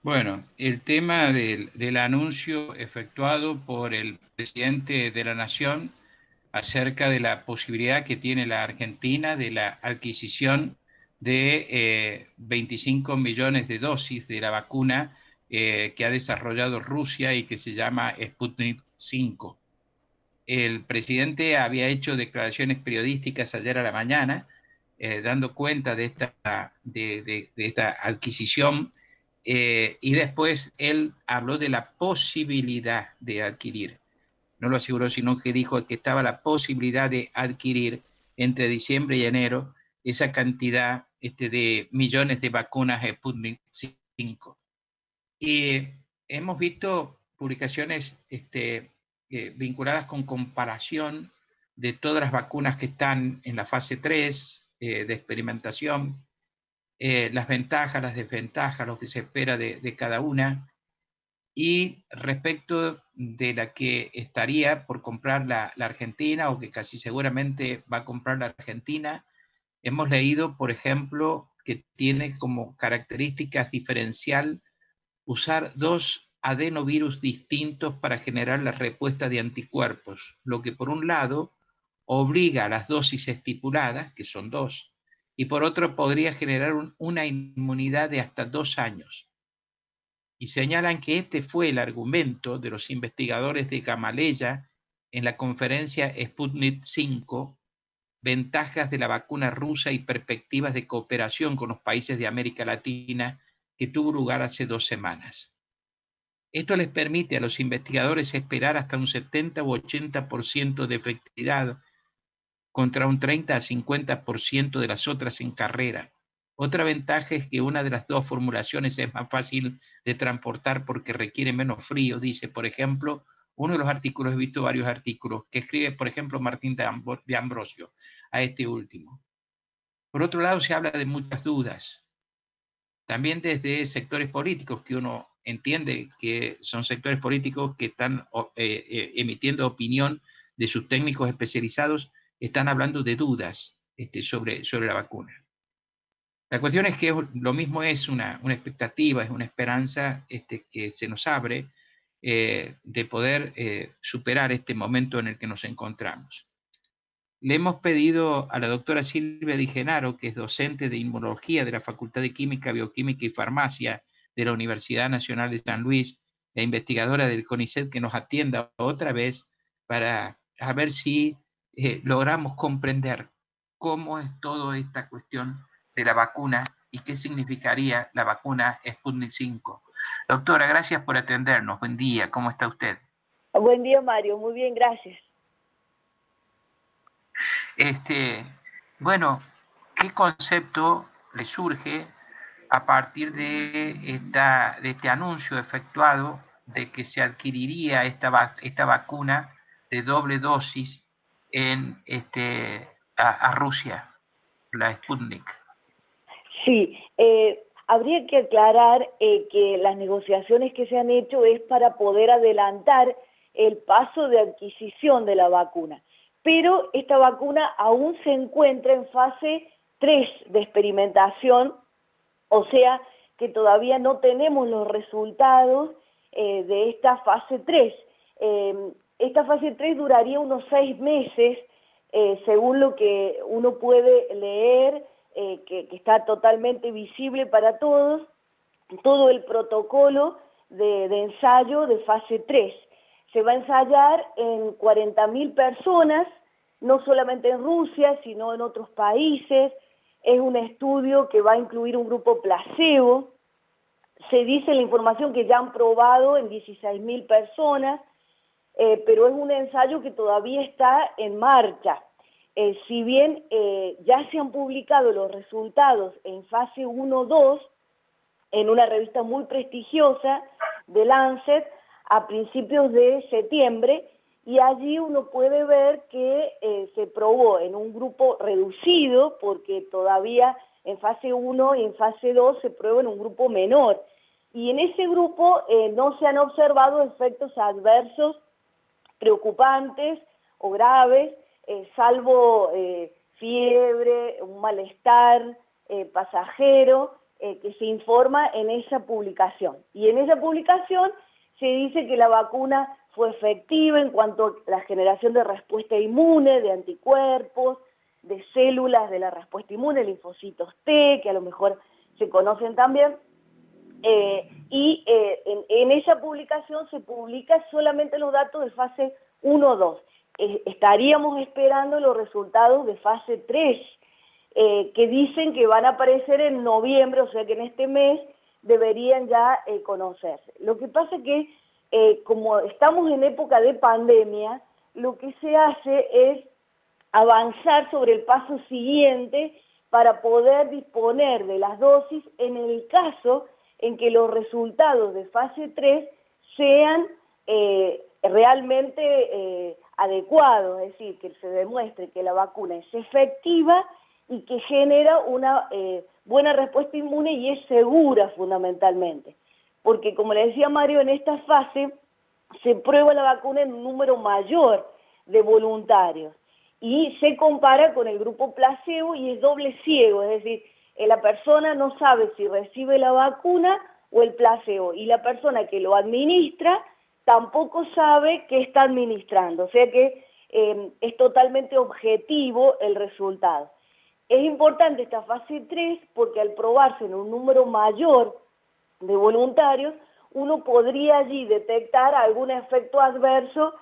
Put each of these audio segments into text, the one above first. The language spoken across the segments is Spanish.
Bueno, el tema del anuncio efectuado por el presidente de la Nación acerca de la posibilidad que tiene la Argentina de la adquisición de 25 millones de dosis de la vacuna que ha desarrollado Rusia y que se llama Sputnik 5. El presidente había hecho declaraciones periodísticas ayer a la mañana dando cuenta de esta adquisición y después él habló de la posibilidad de adquirir. No lo aseguró, sino que dijo que estaba la posibilidad de adquirir entre diciembre y enero esa cantidad de millones de vacunas Sputnik 5. Y hemos visto publicaciones vinculadas con comparación de todas las vacunas que están en la fase 3 de experimentación, las ventajas, las desventajas, lo que se espera de cada una. Y respecto de la que estaría por comprar la Argentina o que casi seguramente va a comprar la Argentina, hemos leído, por ejemplo, que tiene como características diferencial usar dos adenovirus distintos para generar la respuesta de anticuerpos, lo que por un lado obliga a las dosis estipuladas, que son dos, y por otro podría generar una inmunidad de hasta 2 años. Y señalan que este fue el argumento de los investigadores de Gamaleya en la conferencia Sputnik 5, ventajas de la vacuna rusa y perspectivas de cooperación con los países de América Latina, que tuvo lugar hace 2 semanas. Esto les permite a los investigadores esperar hasta un 70 u 80% de efectividad contra un 30 a 50% de las otras en carrera. Otra ventaja es que una de las dos formulaciones es más fácil de transportar porque requiere menos frío, dice, por ejemplo, uno de los artículos, he visto varios artículos que escribe, por ejemplo, Martín de Ambrosio, a este último. Por otro lado, se habla de muchas dudas, también desde sectores políticos que uno entiende que son sectores políticos que están emitiendo opinión de sus técnicos especializados, están hablando de dudas sobre la vacuna. La cuestión es que lo mismo es una expectativa, es una esperanza que se nos abre de poder superar este momento en el que nos encontramos. Le hemos pedido a la doctora Silvia Di Genaro, que es docente de inmunología de la Facultad de Química, Bioquímica y Farmacia de la Universidad Nacional de San Luis, la investigadora del CONICET, que nos atienda otra vez para a ver si logramos comprender cómo es toda esta cuestión de la vacuna y qué significaría la vacuna Sputnik 5. Doctora, gracias por atendernos. Buen día, ¿cómo está usted? Buen día, Mario. Muy bien, gracias. Bueno, ¿qué concepto le surge a partir de este anuncio efectuado de que se adquiriría esta vacuna de doble dosis a Rusia, la Sputnik? Sí, habría que aclarar que las negociaciones que se han hecho es para poder adelantar el paso de adquisición de la vacuna. Pero esta vacuna aún se encuentra en fase 3 de experimentación, o sea que todavía no tenemos los resultados de esta fase 3. Esta fase 3 duraría unos 6 meses, según lo que uno puede leer, que está totalmente visible para todos, todo el protocolo de ensayo de fase 3. Se va a ensayar en 40.000 personas, no solamente en Rusia, sino en otros países. Es un estudio que va a incluir un grupo placebo. Se dice en la información que ya han probado en 16.000 personas, pero es un ensayo que todavía está en marcha. Si bien ya se han publicado los resultados en fase 1-2, en una revista muy prestigiosa de Lancet, a principios de septiembre, y allí uno puede ver que se probó en un grupo reducido, porque todavía en fase 1 y en fase 2 se prueba en un grupo menor. Y en ese grupo no se han observado efectos adversos preocupantes o graves, salvo fiebre, un malestar pasajero, que se informa en esa publicación. Y en esa publicación se dice que la vacuna fue efectiva en cuanto a la generación de respuesta inmune, de anticuerpos, de células de la respuesta inmune, linfocitos T, que a lo mejor se conocen también, en esa publicación se publica solamente los datos de fase 1 o 2. Estaríamos esperando los resultados de fase 3, que dicen que van a aparecer en noviembre, o sea que en este mes deberían ya conocerse. Lo que pasa es que como estamos en época de pandemia, lo que se hace es avanzar sobre el paso siguiente para poder disponer de las dosis en el caso en que los resultados de fase 3 sean realmente adecuados, es decir, que se demuestre que la vacuna es efectiva y que genera una buena respuesta inmune y es segura fundamentalmente. Porque como le decía Mario, en esta fase se prueba la vacuna en un número mayor de voluntarios y se compara con el grupo placebo y es doble ciego, es decir, la persona no sabe si recibe la vacuna o el placebo y la persona que lo administra tampoco sabe qué está administrando, o sea que es totalmente objetivo el resultado. Es importante esta fase 3 porque al probarse en un número mayor de voluntarios, uno podría allí detectar algún efecto adverso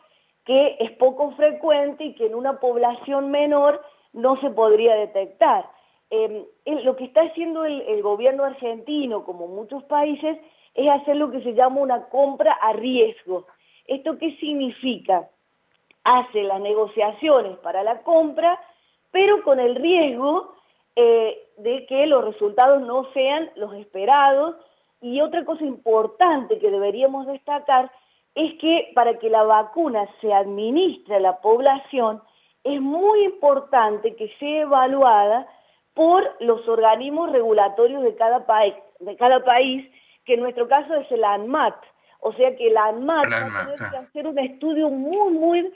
que es poco frecuente y que en una población menor no se podría detectar. Lo que está haciendo el gobierno argentino, como muchos países, es hacer lo que se llama una compra a riesgo. ¿Esto qué significa? Hace las negociaciones para la compra, pero con el riesgo de que los resultados no sean los esperados. Y otra cosa importante que deberíamos destacar es que para que la vacuna se administre a la población, es muy importante que sea evaluada por los organismos regulatorios de cada país, que en nuestro caso es el ANMAT. O sea que el ANMAT va a tener que hacer un estudio muy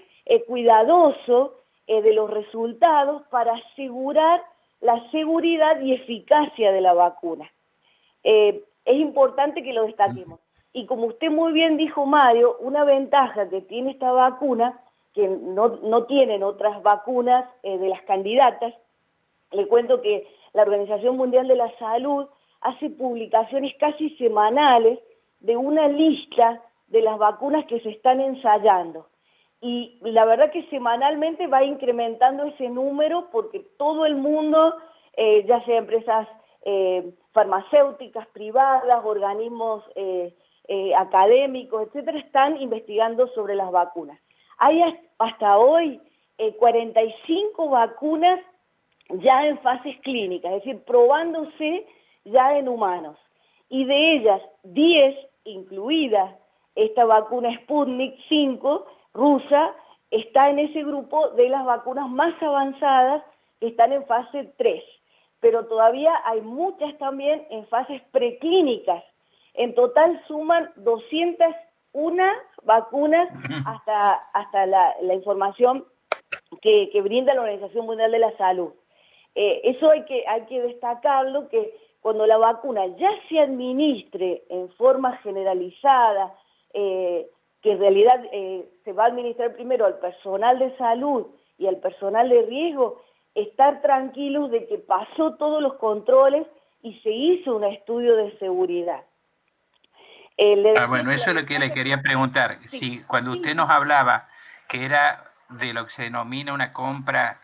cuidadoso de los resultados para asegurar la seguridad y eficacia de la vacuna. Es importante que lo destaquemos. Y como usted muy bien dijo, Mario, una ventaja que tiene esta vacuna, que no tienen otras vacunas de las candidatas, le cuento que la Organización Mundial de la Salud hace publicaciones casi semanales de una lista de las vacunas que se están ensayando. Y la verdad que semanalmente va incrementando ese número porque todo el mundo, ya sea empresas farmacéuticas, privadas, organismos académicos, etcétera, están investigando sobre las vacunas. Hay hasta hoy 45 vacunas ya en fases clínicas, es decir, probándose ya en humanos. Y de ellas, 10, incluida esta vacuna Sputnik 5, rusa, está en ese grupo de las vacunas más avanzadas que están en fase 3. Pero todavía hay muchas también en fases preclínicas. En total suman 201 vacunas hasta la información que brinda la Organización Mundial de la Salud. Eso hay que destacarlo, que cuando la vacuna ya se administre en forma generalizada, que en realidad se va a administrar primero al personal de salud y al personal de riesgo, estar tranquilos de que pasó todos los controles y se hizo un estudio de seguridad. Bueno, eso es lo que le quería preguntar. Sí, Si cuando usted nos hablaba que era de lo que se denomina una compra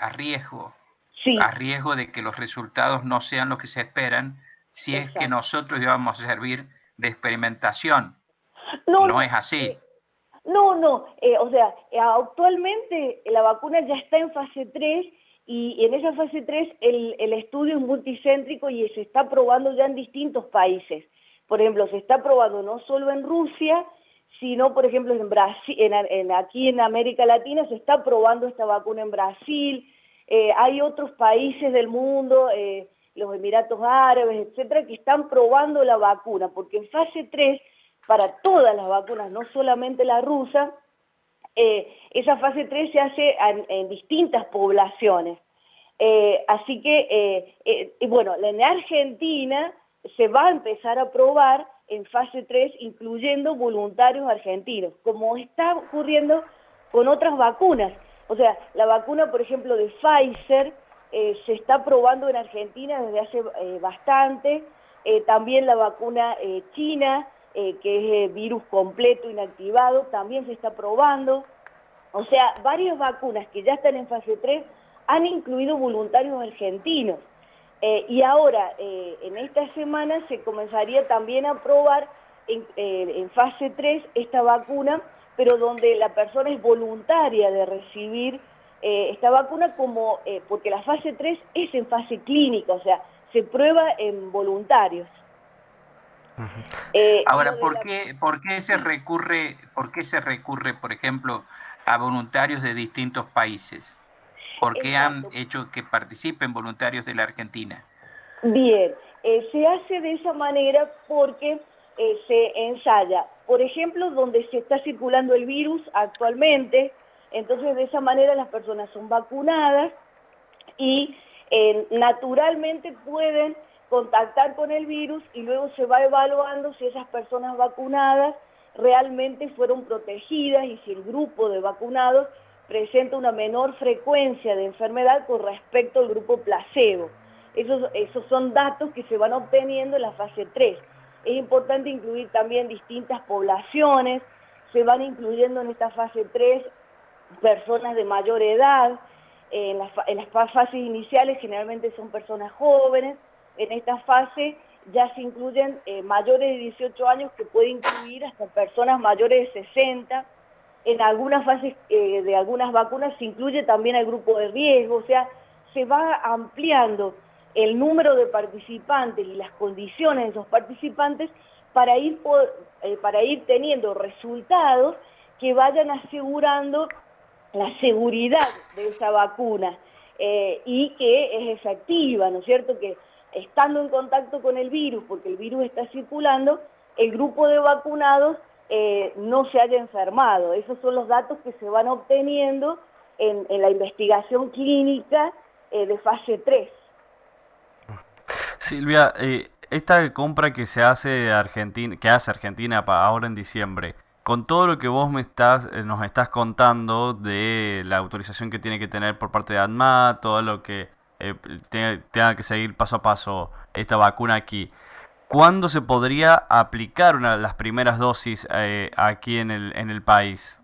sí, a riesgo de que los resultados no sean los que se esperan, si es que nosotros íbamos a servir de experimentación. No es así. No, o sea, actualmente la vacuna ya está en fase 3 y en esa fase 3 el estudio es multicéntrico y se está probando ya en distintos países. Por ejemplo, se está probando no solo en Rusia, sino, por ejemplo, en Brasil, aquí en América Latina se está probando esta vacuna en Brasil. Hay otros países del mundo, los Emiratos Árabes, etcétera, que están probando la vacuna, porque en fase 3, para todas las vacunas, no solamente la rusa, esa fase 3 se hace en distintas poblaciones. Así que, bueno, en Argentina se va a empezar a probar en fase 3, incluyendo voluntarios argentinos, como está ocurriendo con otras vacunas. O sea, la vacuna, por ejemplo, de Pfizer, se está probando en Argentina desde hace bastante, también la vacuna china, que es virus completo inactivado, también se está probando. O sea, varias vacunas que ya están en fase 3 han incluido voluntarios argentinos. Y ahora, en esta semana, se comenzaría también a probar en fase 3 esta vacuna, pero donde la persona es voluntaria de recibir esta vacuna, como porque la fase 3 es en fase clínica, o sea, se prueba en voluntarios. Ahora, por qué por qué se recurre, por ejemplo, a voluntarios de distintos países? ¿Por qué han Exacto. hecho que participen voluntarios de la Argentina? Bien, se hace de esa manera porque se ensaya, por ejemplo, donde se está circulando el virus actualmente, entonces de esa manera las personas son vacunadas y naturalmente pueden contactar con el virus y luego se va evaluando si esas personas vacunadas realmente fueron protegidas y si el grupo de vacunados presenta una menor frecuencia de enfermedad con respecto al grupo placebo. Esos son datos que se van obteniendo en la fase 3. Es importante incluir también distintas poblaciones, se van incluyendo en esta fase 3 personas de mayor edad, en las fases iniciales generalmente son personas jóvenes, en esta fase ya se incluyen mayores de 18 años, que puede incluir hasta personas mayores de 60, en algunas fases de algunas vacunas se incluye también al grupo de riesgo, o sea, se va ampliando el número de participantes y las condiciones de esos participantes para ir teniendo resultados que vayan asegurando la seguridad de esa vacuna y que es efectiva, ¿no es cierto? Que estando en contacto con el virus, porque el virus está circulando, el grupo de vacunados no se haya enfermado. Esos son los datos que se van obteniendo en la investigación clínica de fase 3. Silvia, esta compra que se hace Argentina, que hace Argentina ahora en diciembre, con todo lo que vos nos estás contando de la autorización que tiene que tener por parte de ANMAT, todo lo que tenga que seguir paso a paso esta vacuna aquí, ¿cuándo se podría aplicar las primeras dosis aquí en el país?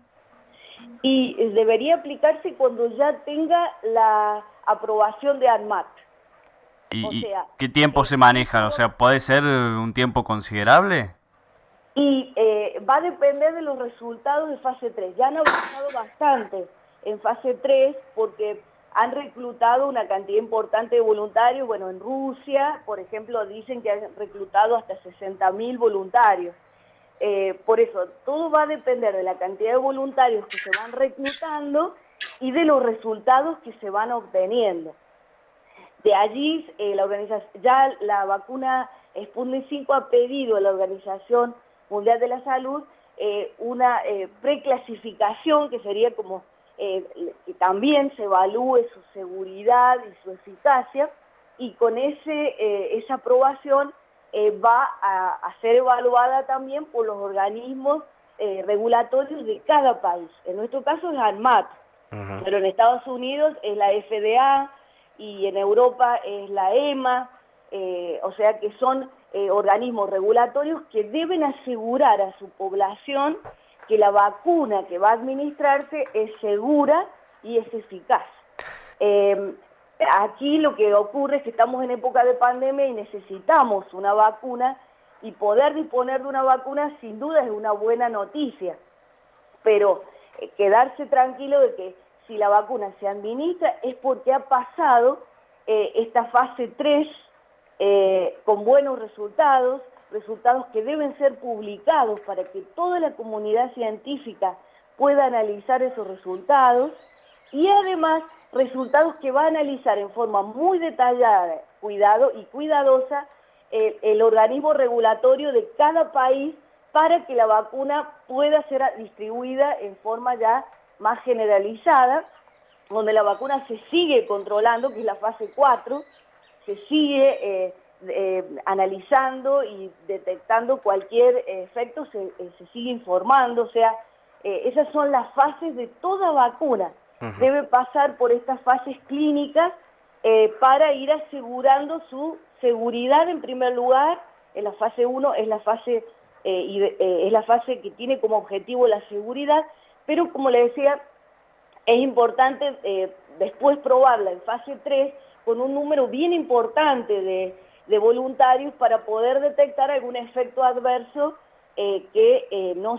Y debería aplicarse cuando ya tenga la aprobación de ANMAT. O ¿Y sea, qué tiempo se maneja? O sea, ¿puede ser un tiempo considerable? y va a depender de los resultados de fase 3. Ya han avanzado bastante en fase 3 porque han reclutado una cantidad importante de voluntarios. Bueno, en Rusia, por ejemplo, dicen que han reclutado hasta 60.000 voluntarios. Por eso, todo va a depender de la cantidad de voluntarios que se van reclutando y de los resultados que se van obteniendo. De allí, ya la vacuna Sputnik 5 ha pedido a la Organización Mundial de la Salud una preclasificación, que sería como que también se evalúe su seguridad y su eficacia, y con esa aprobación va a ser evaluada también por los organismos regulatorios de cada país. En nuestro caso es ANMAT, pero en Estados Unidos es la FDA, y en Europa es la EMA, o sea que son organismos regulatorios que deben asegurar a su población que la vacuna que va a administrarse es segura y es eficaz. Aquí lo que ocurre es que estamos en época de pandemia y necesitamos una vacuna, y poder disponer de una vacuna sin duda es una buena noticia, pero quedarse tranquilo de que si la vacuna se administra es porque ha pasado esta fase 3 con buenos resultados que deben ser publicados para que toda la comunidad científica pueda analizar esos resultados, y además resultados que va a analizar en forma muy detallada, cuidadosa el organismo regulatorio de cada país, para que la vacuna pueda ser distribuida en forma ya más generalizada, donde la vacuna se sigue controlando, que es la fase 4, se sigue analizando y detectando cualquier efecto, se sigue informando, o sea, esas son las fases de toda vacuna. Debe pasar por estas fases clínicas para ir asegurando su seguridad en primer lugar. En la fase 1 es la fase, es la fase que tiene como objetivo la seguridad, pero como le decía, es importante después probarla en fase 3 con un número bien importante de voluntarios para poder detectar algún efecto adverso que no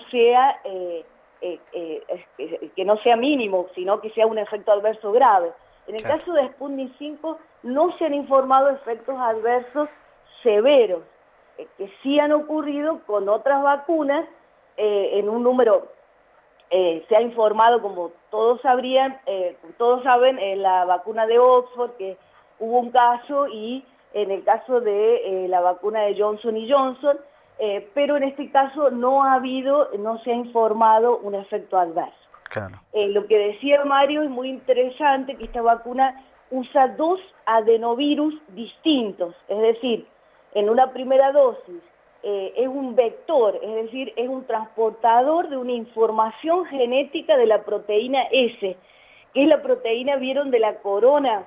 sea mínimo, sino que sea un efecto adverso grave. En el caso de Sputnik 5 no se han informado efectos adversos severos, que sí han ocurrido con otras vacunas en un número. Se ha informado, como todos sabrían, todos saben, en la vacuna de Oxford, que hubo un caso, y en el caso de la vacuna de Johnson y Johnson, pero en este caso no se ha informado un efecto adverso. Claro. Lo que decía Mario es muy interesante, que esta vacuna usa 2 adenovirus distintos, es decir, en una primera dosis es un vector, es decir, es un transportador de una información genética de la proteína S, que es la proteína, ¿vieron?, de la corona.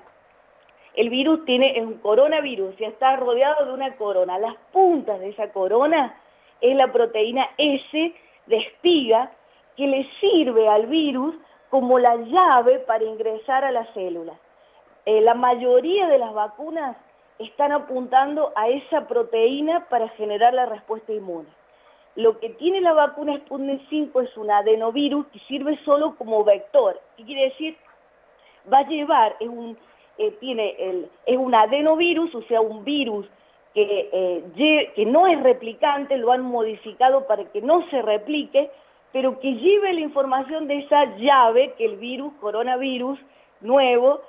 El virus es un coronavirus, ya está rodeado de una corona. Las puntas de esa corona es la proteína S de espiga, que le sirve al virus como la llave para ingresar a la célula. La mayoría de las vacunas están apuntando a esa proteína para generar la respuesta inmune. Lo que tiene la vacuna Sputnik 5 es un adenovirus que sirve solo como vector. ¿Qué quiere decir? Va a llevar, es un adenovirus, o sea, un virus que no es replicante, lo han modificado para que no se replique, pero que lleve la información de esa llave que el virus, coronavirus nuevo,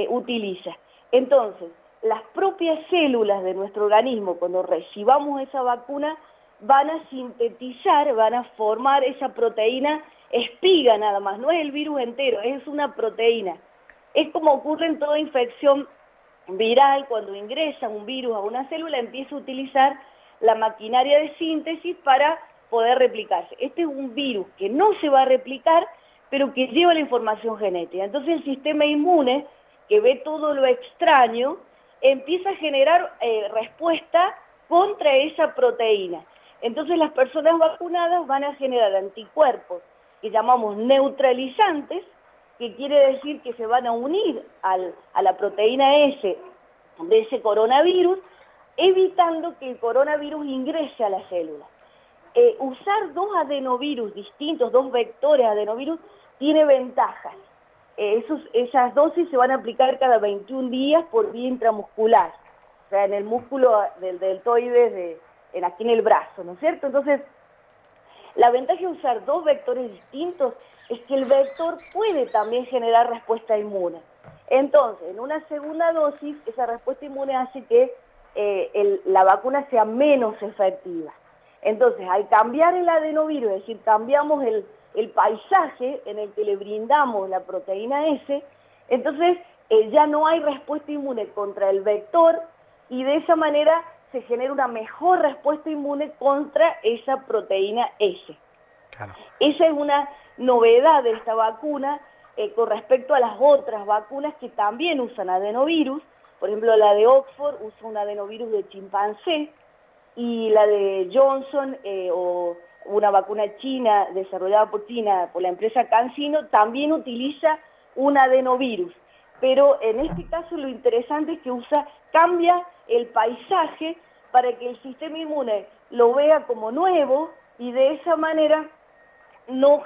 utiliza. Entonces, las propias células de nuestro organismo, cuando recibamos esa vacuna, van a sintetizar, van a formar esa proteína espiga nada más, no es el virus entero, es una proteína. Es como ocurre en toda infección viral, cuando ingresa un virus a una célula, empieza a utilizar la maquinaria de síntesis para poder replicarse. Este es un virus que no se va a replicar, pero que lleva la información genética. Entonces el sistema inmune, que ve todo lo extraño, empieza a generar respuesta contra esa proteína. Entonces las personas vacunadas van a generar anticuerpos que llamamos neutralizantes, que quiere decir que se van a unir a la proteína S de ese coronavirus, evitando que el coronavirus ingrese a la célula. Usar 2 adenovirus distintos, 2 vectores adenovirus, tiene ventajas. Esas dosis se van a aplicar cada 21 días por vía intramuscular, o sea, en el músculo del deltoides, aquí en el brazo, ¿no es cierto? Entonces, la ventaja de usar 2 vectores distintos es que el vector puede también generar respuesta inmune. Entonces, en una segunda dosis, esa respuesta inmune hace que la vacuna sea menos efectiva. Entonces, al cambiar el adenovirus, es decir, cambiamos el paisaje en el que le brindamos la proteína S, entonces ya no hay respuesta inmune contra el vector, y de esa manera se genera una mejor respuesta inmune contra esa proteína S. Claro. Esa es una novedad de esta vacuna con respecto a las otras vacunas que también usan adenovirus. Por ejemplo, la de Oxford usa un adenovirus de chimpancé, y la de Johnson o una vacuna china desarrollada por China, por la empresa CanSino, también utiliza un adenovirus. Pero en este caso lo interesante es que cambia el paisaje para que el sistema inmune lo vea como nuevo, y de esa manera no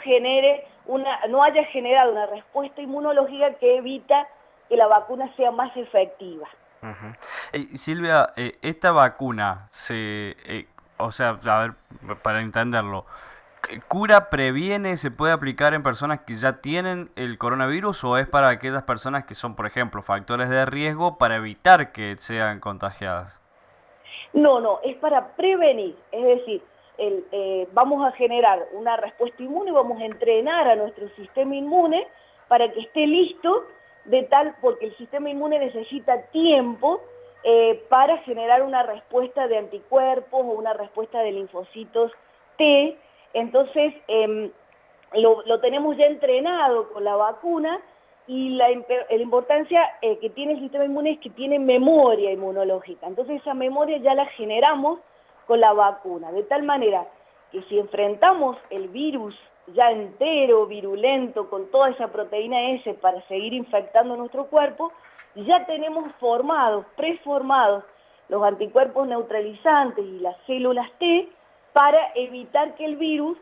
haya generado una respuesta inmunológica que evita que la vacuna sea más efectiva. Silvia, esta vacuna o sea, a ver, para entenderlo, ¿cura, previene, se puede aplicar en personas que ya tienen el coronavirus, o es para aquellas personas que son, por ejemplo, factores de riesgo para evitar que sean contagiadas? No, es para prevenir, es decir, vamos a generar una respuesta inmune, vamos a entrenar a nuestro sistema inmune para que esté listo, porque el sistema inmune necesita tiempo para generar una respuesta de anticuerpos o una respuesta de linfocitos T. Entonces, lo tenemos ya entrenado con la vacuna, y la importancia que tiene el sistema inmune es que tiene memoria inmunológica. Entonces esa memoria ya la generamos con la vacuna, de tal manera que si enfrentamos el virus ya entero, virulento, con toda esa proteína S para seguir infectando nuestro cuerpo, ya tenemos preformados los anticuerpos neutralizantes y las células T para evitar que el virus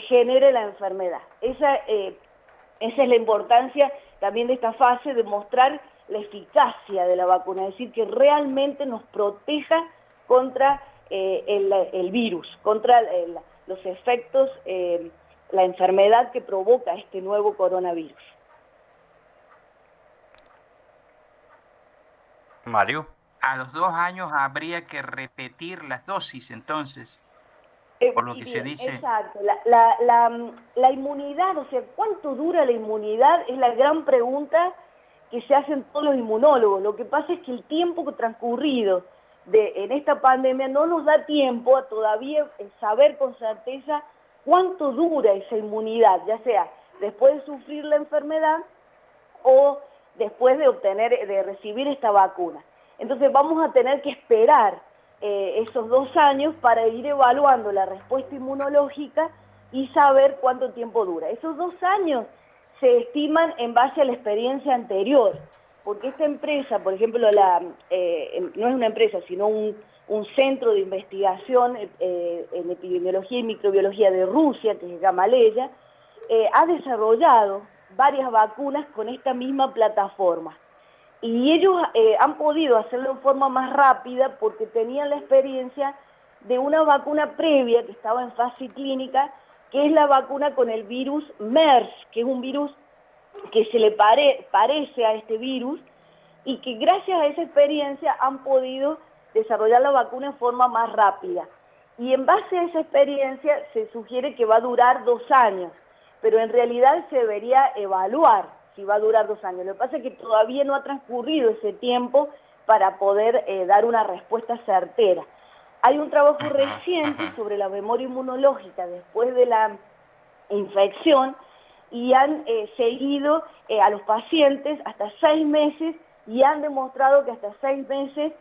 genere la enfermedad. Esa es la importancia también de esta fase, de mostrar la eficacia de la vacuna, es decir, que realmente nos proteja contra el virus, contra los efectos, la enfermedad que provoca este nuevo coronavirus. Mario. A los 2 años habría que repetir las dosis, entonces, por lo que Bien, se dice. Exacto. La inmunidad, o sea, ¿cuánto dura la inmunidad? Es la gran pregunta que se hacen todos los inmunólogos. Lo que pasa es que el tiempo transcurrido en esta pandemia no nos da tiempo a todavía saber con certeza cuánto dura esa inmunidad, ya sea después de sufrir la enfermedad o después de recibir esta vacuna. Entonces vamos a tener que esperar esos 2 años para ir evaluando la respuesta inmunológica y saber cuánto tiempo dura. Esos 2 años se estiman en base a la experiencia anterior, porque esta empresa, por ejemplo, no es una empresa, sino un centro de investigación en epidemiología y microbiología de Rusia, que se llama Leya, ha desarrollado varias vacunas con esta misma plataforma. Y ellos han podido hacerlo en forma más rápida porque tenían la experiencia de una vacuna previa que estaba en fase clínica, que es la vacuna con el virus MERS, que es un virus que se le parece a este virus, y que gracias a esa experiencia han podido desarrollar la vacuna en forma más rápida. Y en base a esa experiencia se sugiere que va a durar 2 años, pero en realidad se debería evaluar si va a durar 2 años. Lo que pasa es que todavía no ha transcurrido ese tiempo para poder dar una respuesta certera. Hay un trabajo reciente sobre la memoria inmunológica después de la infección, y han seguido a los pacientes hasta 6 meses y han demostrado que hasta 6 meses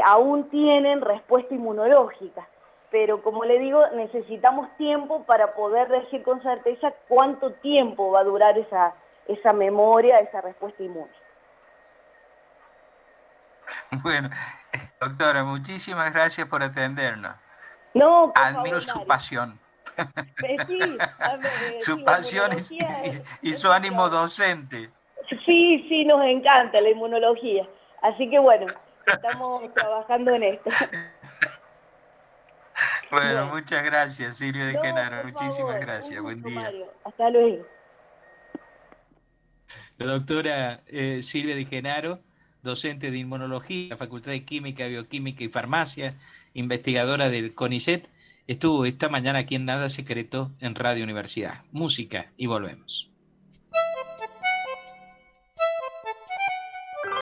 aún tienen respuesta inmunológica. Pero como le digo, necesitamos tiempo para poder decir con certeza cuánto tiempo va a durar esa memoria, esa respuesta inmune. Bueno, doctora, muchísimas gracias por atendernos. No, por Admiro favor, su Mario. pasión. Sí, Su sí, la pasión inmunología y es su ánimo nuestro... docente. Sí, nos encanta la inmunología. Así que bueno, estamos trabajando en esto. Bueno, muchas gracias, Silvio de No, Genaro. por Muchísimas favor, un gracias. Buen gusto, día. Mario. Hasta luego. La doctora Silvia de Genaro, docente de inmunología, en la Facultad de Química, Bioquímica y Farmacia, investigadora del CONICET, estuvo esta mañana aquí en Nada Secreto en Radio Universidad. Música y volvemos.